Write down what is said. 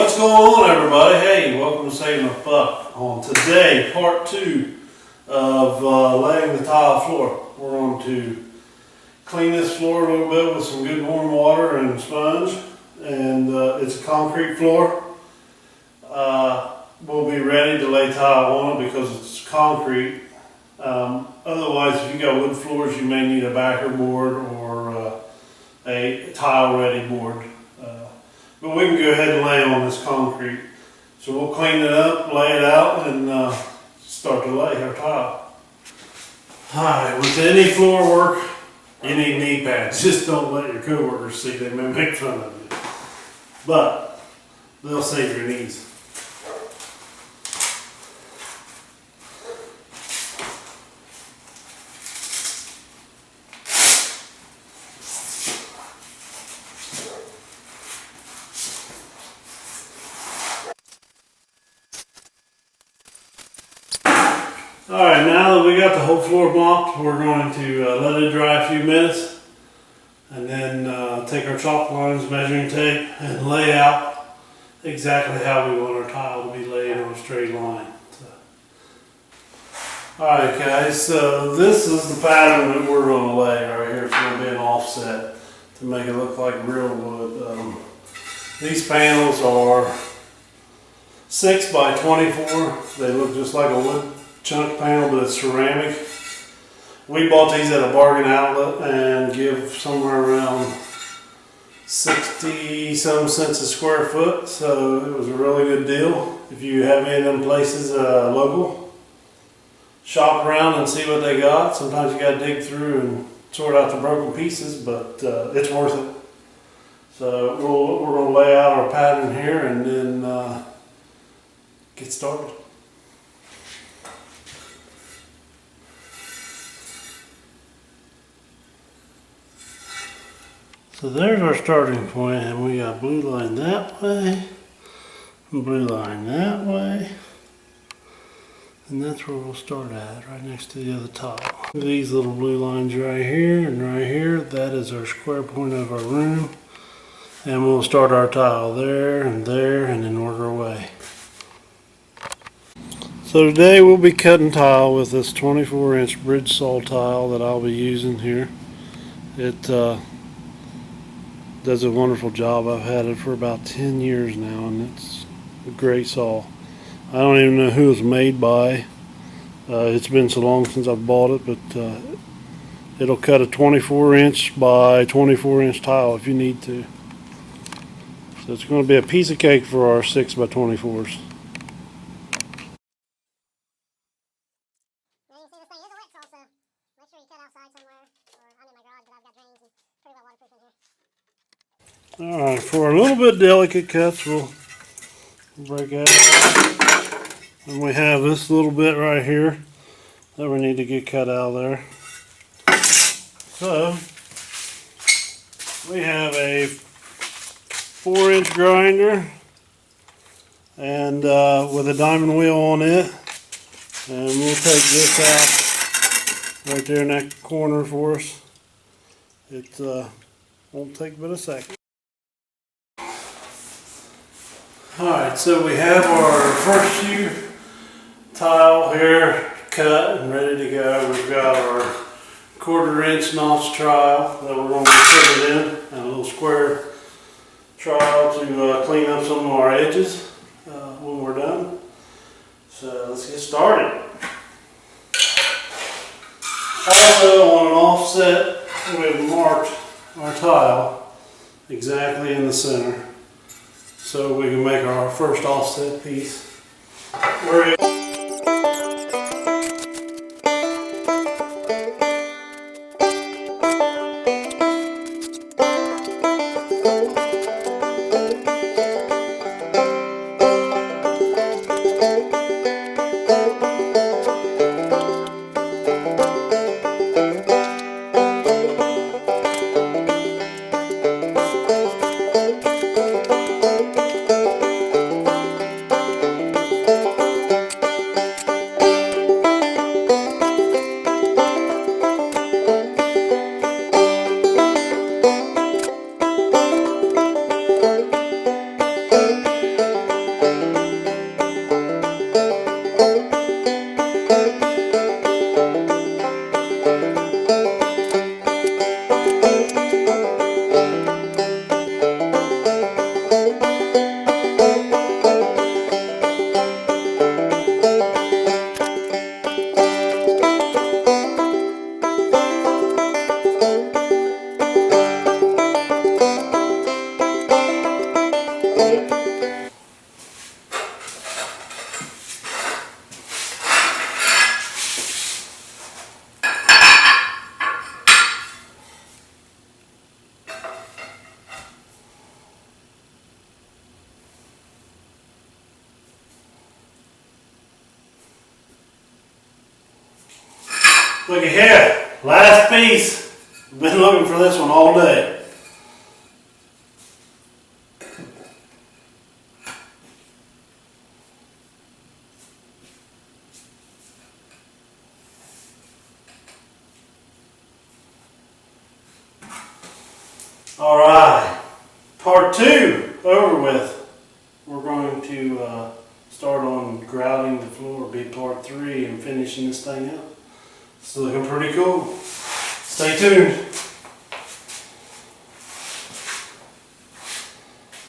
What's going on, everybody? Hey, welcome to SavinABuck. On today, part 2 of laying the tile floor. We're going to clean this floor a little bit with some good warm water and sponge. And it's a concrete floor. We'll be ready to lay tile on it because it's concrete. Otherwise, if you got wood floors, you may need a backer board or a tile ready board. But we can go ahead and lay on this concrete. So we'll clean it up, lay it out, and start to lay our tile. Alright, with any floor work, you need knee pads. Just don't let your coworkers see, they may make fun of you. But they'll save your knees. Alright, now that we got the whole floor mopped, we're going to let it dry a few minutes and then take our chalk lines, measuring tape, and lay out exactly how we want our tile to be laid on a straight line. Alright guys, so this is the pattern that we're going to lay right here. It's going to be an offset to make it look like real wood. These panels are 6 by 24. They look just like a wood chunk panel, but it's ceramic. We bought these at a bargain outlet and give somewhere around 60 some cents a square foot, so it was a really good deal. If you have any of them places local, shop around and see what they got. Sometimes you got to dig through and sort out the broken pieces, but it's worth it. So we're going to lay out our pattern here and then get started. So there's our starting point, and we got blue line that way, and blue line that way, and that's where we'll start at, right next to the other tile. These little blue lines right here and right here, that is our square point of our room, and we'll start our tile there, and then work our way. So today we'll be cutting tile with this 24-inch bridge saw tile that I'll be using here. It does a wonderful job. I've had it for about 10 years now, and it's a great saw. I don't even know who it was made by. It's been so long since I've bought it, but it'll cut a 24-inch by 24-inch tile if you need to. So it's going to be a piece of cake for our 6 by 24s. Alright, for a little bit delicate cuts, we'll break out. And we have this little bit right here that we need to get cut out of there. So, we have a 4-inch grinder and with a diamond wheel on it. And we'll take this out right there in that corner for us. It won't take but a second. Alright, so we have our first few tile here cut and ready to go. We've got our 1/4-inch notch trowel that we're going to put it in, and a little square trowel to clean up some of our edges when we're done. So let's get started. Also, on an offset, we have marked our tile exactly in the center, so we can make our first offset piece. Looky here, last piece. Been looking for this one all day. All right, part 2 over with. We're going to start on grouting the floor, be part 3 and finishing this thing up. It's looking pretty cool. Stay tuned.